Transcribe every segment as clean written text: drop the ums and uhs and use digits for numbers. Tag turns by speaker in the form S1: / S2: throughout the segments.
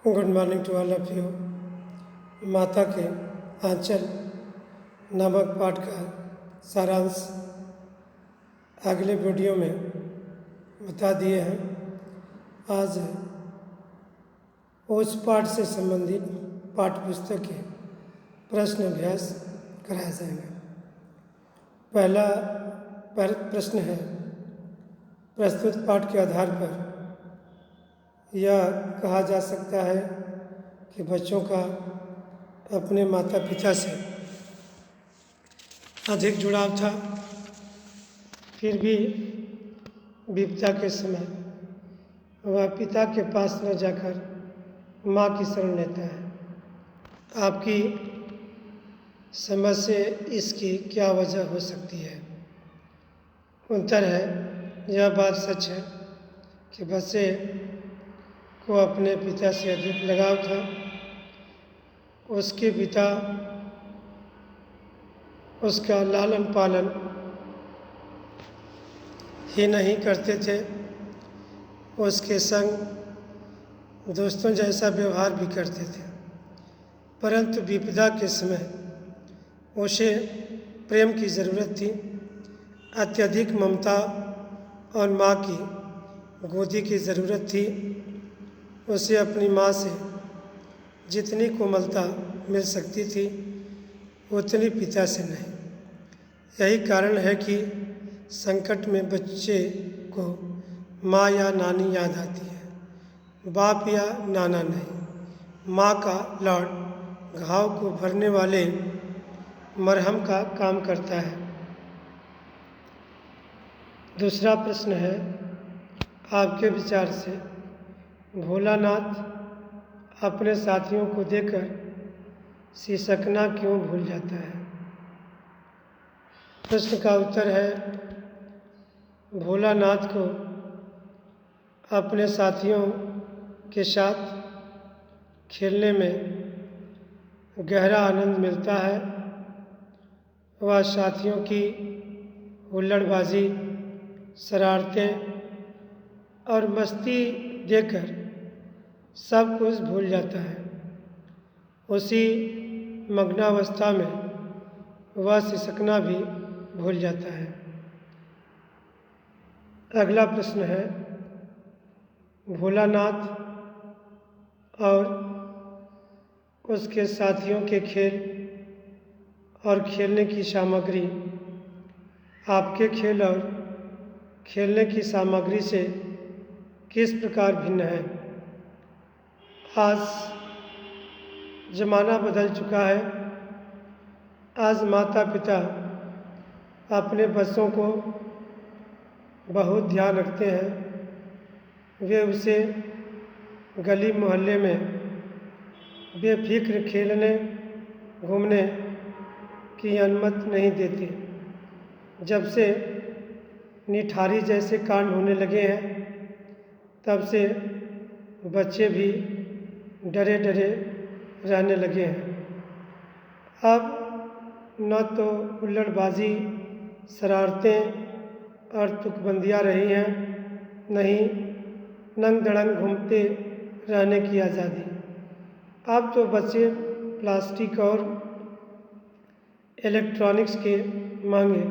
S1: Good morning to all of you. माता के आंचल नामक पाठ का सारांश अगले वीडियो में बता दिए हैं। आज उस पाठ से संबंधित पाठ्य पुस्तक के प्रश्न अभ्यास कराए जाएंगे। पहला प्रश्न है, प्रस्तुत पाठ के आधार पर यह कहा जा सकता है कि बच्चों का अपने माता पिता से अधिक जुड़ाव था, फिर भी विपदा के समय वह पिता के पास न जाकर माँ की शरण लेता है। आपकी समझ से इसकी क्या वजह हो सकती है? उत्तर है, यह बात सच है कि बच्चे को अपने पिता से अधिक लगाव था। उसके पिता उसका लालन पालन ही नहीं करते थे, उसके संग दोस्तों जैसा व्यवहार भी करते थे, परंतु विपदा के समय उसे प्रेम की ज़रूरत थी। अत्यधिक ममता और माँ की गोदी की ज़रूरत थी। उसे अपनी माँ से जितनी कोमलता मिल सकती थी उतनी पिता से नहीं। यही कारण है कि संकट में बच्चे को माँ या नानी याद आती है, बाप या नाना नहीं। माँ का लाड घाव को भरने वाले मरहम का काम करता है। दूसरा प्रश्न है, आपके विचार से भोलानाथ अपने साथियों को देखकर सिसकना क्यों भूल जाता है? प्रश्न का उत्तर है, भोलानाथ को अपने साथियों के साथ खेलने में गहरा आनंद मिलता है। वह साथियों की हुल्लड़बाजी, शरारतें और मस्ती देखकर सब कुछ भूल जाता है। उसी मग्नावस्था में वह सिसकना भी भूल जाता है। अगला प्रश्न है, भोलानाथ और उसके साथियों के खेल और खेलने की सामग्री आपके खेल और खेलने की सामग्री से किस प्रकार भिन्न है? आज ज़माना बदल चुका है। आज माता पिता अपने बच्चों को बहुत ध्यान रखते हैं। वे उसे गली मोहल्ले में बेफिक्र खेलने घूमने की अनुमति नहीं देते। जब से निठारी जैसे कांड होने लगे हैं, तब से बच्चे भी डरे डरे रहने लगे हैं। अब न तो हुल्लड़बाजी, शरारतें और तुकबंदियाँ रही हैं, नहीं नंग दड़ंग घूमते रहने की आज़ादी। अब तो बच्चे प्लास्टिक और इलेक्ट्रॉनिक्स के महंगे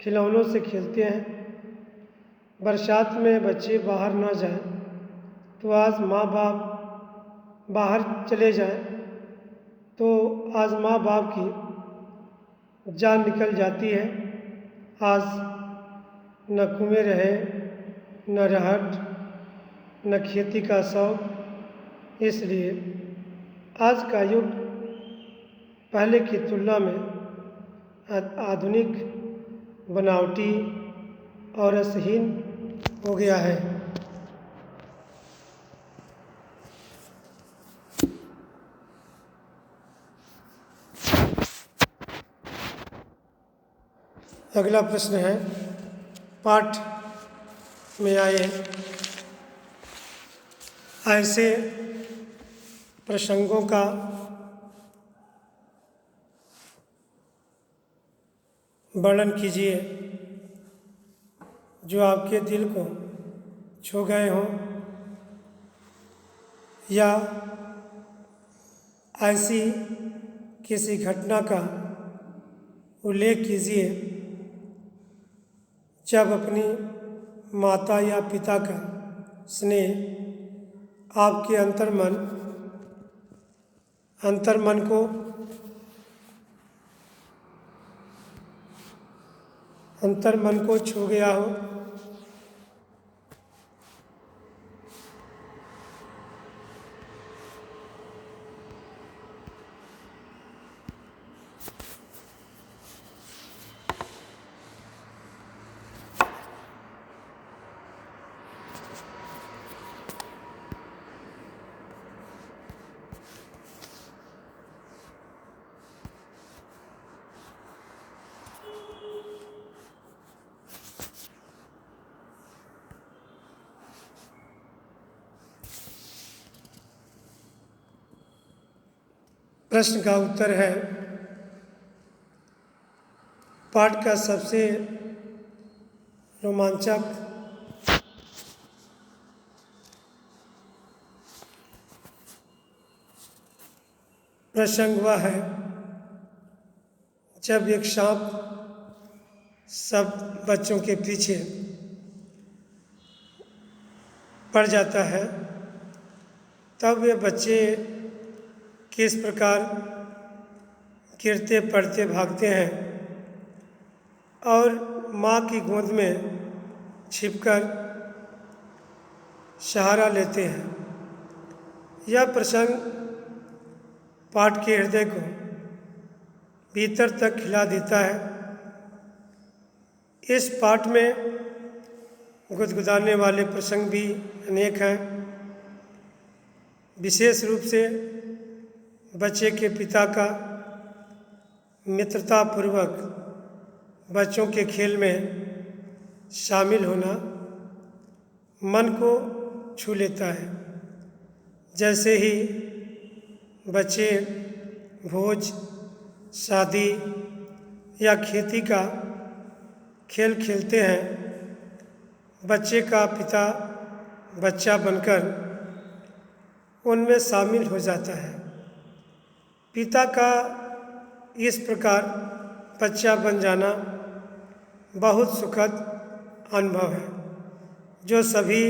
S1: खिलौनों से खेलते हैं। बरसात में बच्चे बाहर ना जाएं, तो आज माँ बाप बाहर चले जाएं तो आज माँ बाप की जान निकल जाती है। आज न कुएं रहे, न रहट, न खेती का शौक। इसलिए आज का युग पहले की तुलना में आधुनिक, बनावटी और रसहीन हो गया है। अगला प्रश्न है, पाठ में आए ऐसे प्रसंगों का वर्णन कीजिए जो आपके दिल को छू गए हों या ऐसी किसी घटना का उल्लेख कीजिए जब अपनी माता या पिता का स्नेह आपके अंतर्मन को छू गया हो। प्रश्न का उत्तर है, पाठ का सबसे रोमांचक प्रसंग वह है जब एक सांप सब बच्चों के पीछे पड़ जाता है। तब वे बच्चे किस प्रकार गिरते पड़ते भागते हैं और माँ की गोद में छिपकर सहारा लेते हैं। यह प्रसंग पाठ के हृदय को भीतर तक खिला देता है। इस पाठ में गुदगुदाने वाले प्रसंग भी अनेक हैं। विशेष रूप से बच्चे के पिता का मित्रतापूर्वक बच्चों के खेल में शामिल होना मन को छू लेता है। जैसे ही बच्चे भोज, शादी या खेती का खेल खेलते हैं, बच्चे का पिता बच्चा बनकर उनमें शामिल हो जाता है। पिता का इस प्रकार बच्चा बन जाना बहुत सुखद अनुभव है जो सभी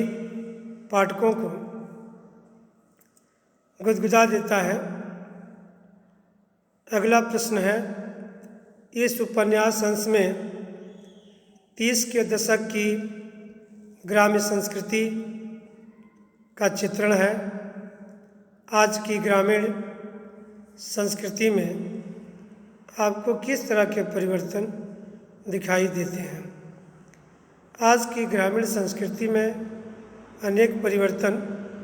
S1: पाठकों को गुदगुदा देता है। अगला प्रश्न है, इस उपन्यास अंश में 30 के दशक की ग्राम्य संस्कृति का चित्रण है। आज की ग्रामीण संस्कृति में आपको किस तरह के परिवर्तन दिखाई देते हैं? आज की ग्रामीण संस्कृति में अनेक परिवर्तन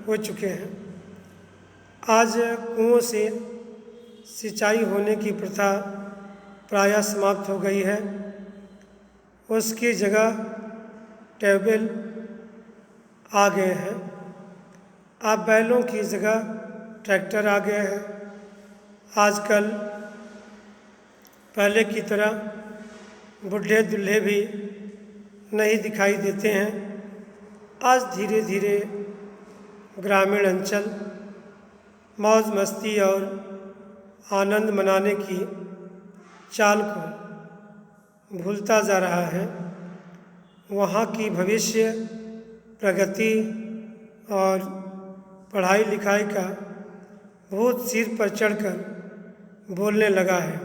S1: हो चुके हैं। आज कुओं से सिंचाई होने की प्रथा प्रायः समाप्त हो गई है। उसकी जगह ट्यूबवेल आ गए हैं। अब बैलों की जगह ट्रैक्टर आ गए हैं। आजकल पहले की तरह बूढ़े दूल्हे भी नहीं दिखाई देते हैं। आज धीरे धीरे ग्रामीण अंचल मौज मस्ती और आनंद मनाने की चाल को भूलता जा रहा है। वहाँ की भविष्य प्रगति और पढ़ाई लिखाई का भूत सिर पर चढ़कर बोलने लगा है।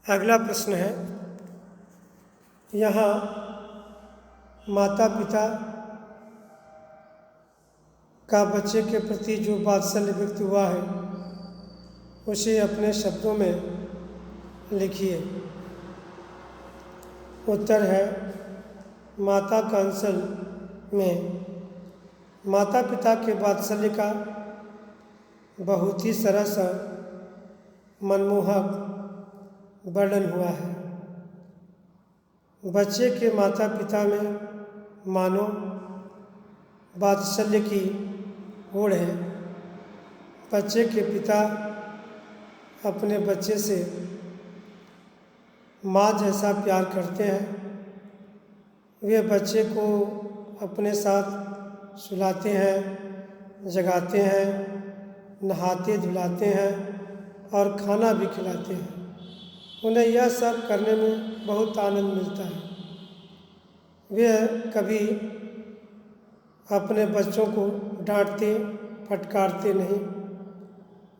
S1: अगला प्रश्न है, यहाँ माता पिता का बच्चे के प्रति जो वात्सल्य व्यक्त हुआ है उसे अपने शब्दों में लिखिए। उत्तर है, माता का अंचल में माता पिता के वात्सल्य का बहुत ही सरस और मनमोहक वर्णन हुआ है। बच्चे के माता पिता में मानो वात्सल्य की होड़ है। बच्चे के पिता अपने बच्चे से माँ जैसा प्यार करते हैं। वे बच्चे को अपने साथ सुलाते हैं, जगाते हैं, नहाते धुलाते हैं और खाना भी खिलाते हैं। उन्हें यह सब करने में बहुत आनंद मिलता है। वे कभी अपने बच्चों को डांटते फटकारते नहीं।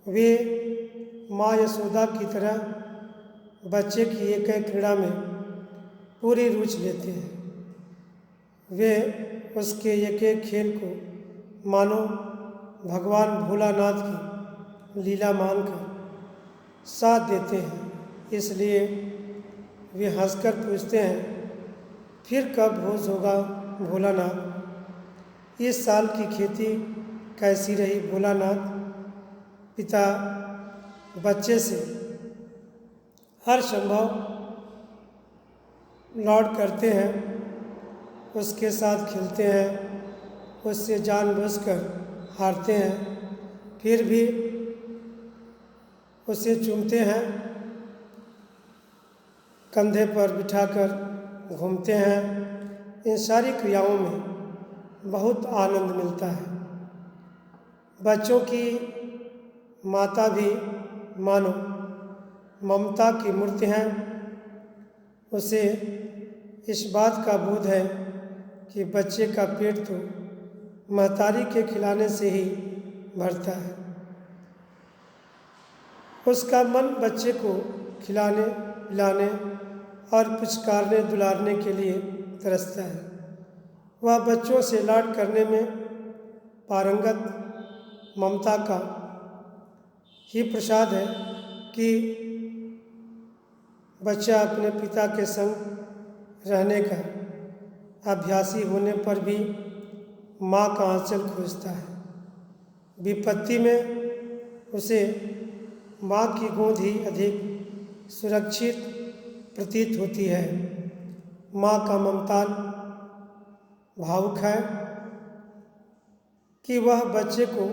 S1: वे माँ यशोदा की तरह बच्चे की एक एक क्रीड़ा में पूरी रुचि लेते हैं। वे उसके एक एक खेल को मानो भगवान भोलानाथ की लीला मानकर साथ देते हैं। इसलिए वे हंसकर पूछते हैं, फिर कब भोज होगा भोलानाथ? इस साल की खेती कैसी रही भोलानाथ? पिता बच्चे से हर संभव लाड करते हैं, उसके साथ खेलते हैं, उससे जानबूझकर हारते हैं, फिर भी उसे चूमते हैं, कंधे पर बिठाकर घूमते हैं। इन सारी क्रियाओं में बहुत आनंद मिलता है। बच्चों की माता भी मानो ममता की मूर्ति हैं। उसे इस बात का बोध है कि बच्चे का पेट तो महतारी के खिलाने से ही भरता है। उसका मन बच्चे को खिलाने पिलाने और पुचकारने दुलारने के लिए तरसता है। वह बच्चों से लाड करने में पारंगत ममता का ही प्रसाद है कि बच्चा अपने पिता के संग रहने का अभ्यासी होने पर भी माँ का आंचल खोजता है। विपत्ति में उसे माँ की गोद ही अधिक सुरक्षित प्रतीत होती है। माँ का ममता भावुक है कि वह बच्चे को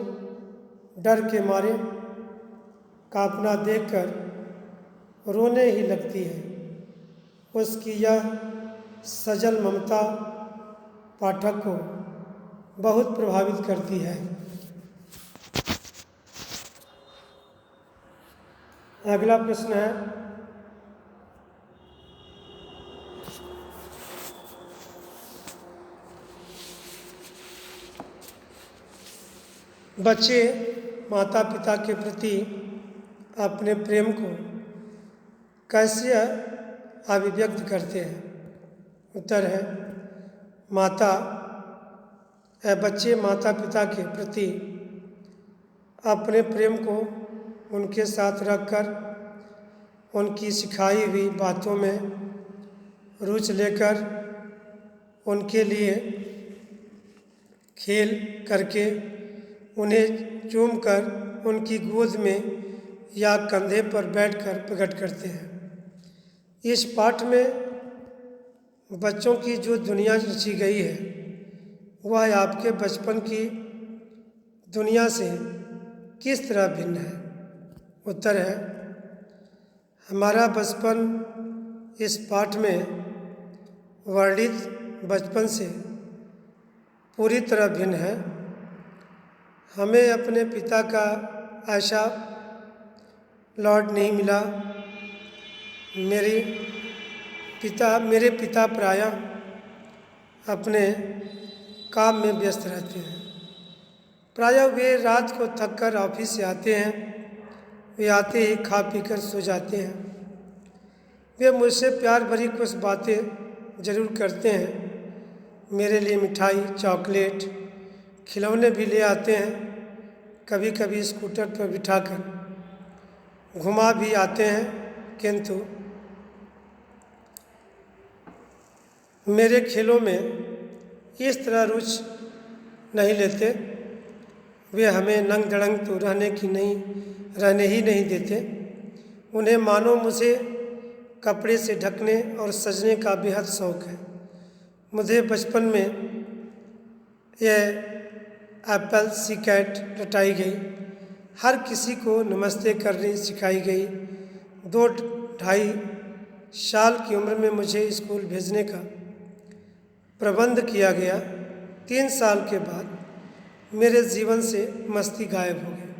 S1: डर के मारे कांपना देखकर रोने ही लगती है। उसकी यह सजल ममता पाठक को बहुत प्रभावित करती है। अगला प्रश्न है, बच्चे माता पिता के प्रति अपने प्रेम को कैसे अभिव्यक्त करते हैं? उत्तर है, बच्चे माता पिता के प्रति अपने प्रेम को उनके साथ रखकर उनकी सिखाई हुई बातों में रुचि लेकर उनके लिए खेल करके उन्हें चूमकर उनकी गोद में या कंधे पर बैठकर प्रकट करते हैं। इस पाठ में बच्चों की जो दुनिया रची गई है वह आपके बचपन की दुनिया से किस तरह भिन्न है? उत्तर है, हमारा बचपन इस पाठ में वर्णित बचपन से पूरी तरह भिन्न है। हमें अपने पिता का ऐसा लाड नहीं मिला। मेरे पिता प्रायः अपने काम में व्यस्त रहते हैं। प्रायः वे रात को थककर ऑफिस से आते हैं। वे आते ही खा पीकर सो जाते हैं। वे मुझसे प्यार भरी कुछ बातें जरूर करते हैं। मेरे लिए मिठाई, चॉकलेट, खिलौने भी ले आते हैं। कभी कभी स्कूटर पर बिठाकर घुमा भी आते हैं, किंतु मेरे खेलों में इस तरह रुचि नहीं लेते। वे हमें नंग दड़ंग तो रहने ही नहीं देते। उन्हें मानो मुझे कपड़े से ढकने और सजने का बेहद शौक है। मुझे बचपन में यह एप्पल सी कैट रटाई गई। हर किसी को नमस्ते करनी सिखाई गई। 2-2.5 साल की उम्र में मुझे स्कूल भेजने का प्रबंध किया गया। 3 साल के बाद मेरे जीवन से मस्ती गायब हो गई।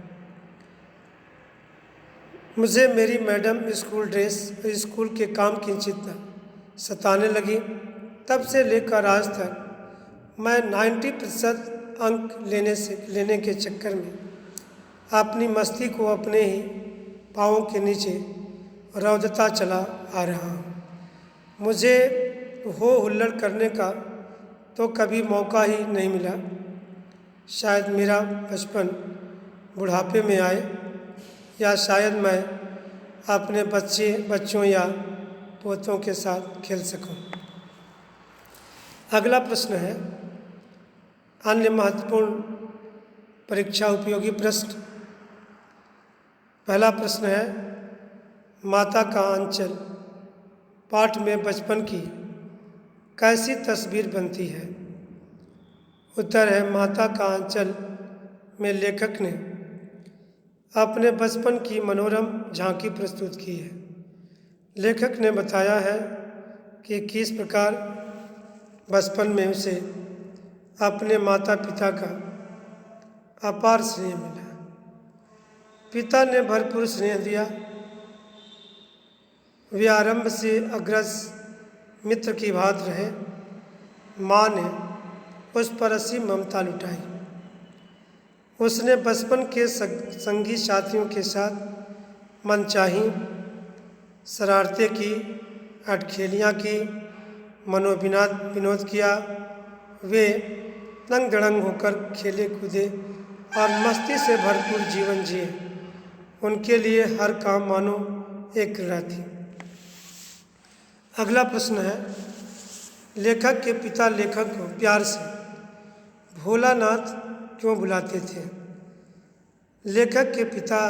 S1: मुझे मेरी मैडम स्कूल ड्रेस और स्कूल के काम की चिंता सताने लगी। तब से लेकर आज तक मैं 90% अंक लेने के चक्कर में अपनी मस्ती को अपने ही पाँवों के नीचे रौंदता चला आ रहा हूँ। मुझे हो हुल्लड़ करने का तो कभी मौका ही नहीं मिला। शायद मेरा बचपन बुढ़ापे में आए, या शायद मैं अपने बच्चों या पोतों के साथ खेल सकूं। अगला प्रश्न है अन्य महत्वपूर्ण परीक्षा उपयोगी प्रश्न। पहला प्रश्न है माता का आंचल पाठ में बचपन की कैसी तस्वीर बनती है? उत्तर है माता का आंचल में लेखक ने अपने बचपन की मनोरम झांकी प्रस्तुत की है। लेखक ने बताया है कि किस प्रकार बचपन में उसे अपने माता पिता का अपार स्नेह मिला। पिता ने भरपूर स्नेह दिया। वे आरंभ से अग्रज मित्र की भांति रहे। माँ ने उस पर असीम ममता लुटाई। उसने बचपन के संगी साथियों के साथ मनचाही शरारतें की, अटखेलियाँ की, विनोद किया। वे तंग दड़ंग होकर खेले कूदे और मस्ती से भरपूर जीवन जिए। उनके लिए हर काम मानो एक क्रीड़ा थी। अगला प्रश्न है लेखक के पिता लेखक को प्यार से भोलानाथ क्यों बुलाते थे? लेखक के पिता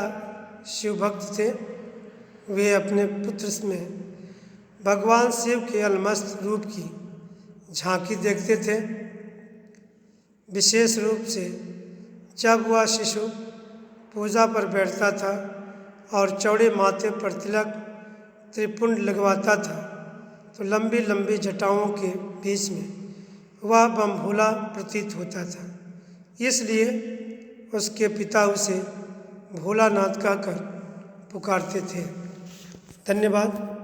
S1: शिव भक्त थे। वे अपने पुत्र में भगवान शिव के अलमस्त रूप की झांकी देखते थे। विशेष रूप से जब वह शिशु पूजा पर बैठता था और चौड़े माथे पर तिलक त्रिपुंड लगवाता था तो लंबी लंबी जटाओं के बीच में वह बम भोला प्रतीत होता था। इसलिए उसके पिता उसे भोलानाथ कहकर पुकारते थे। धन्यवाद।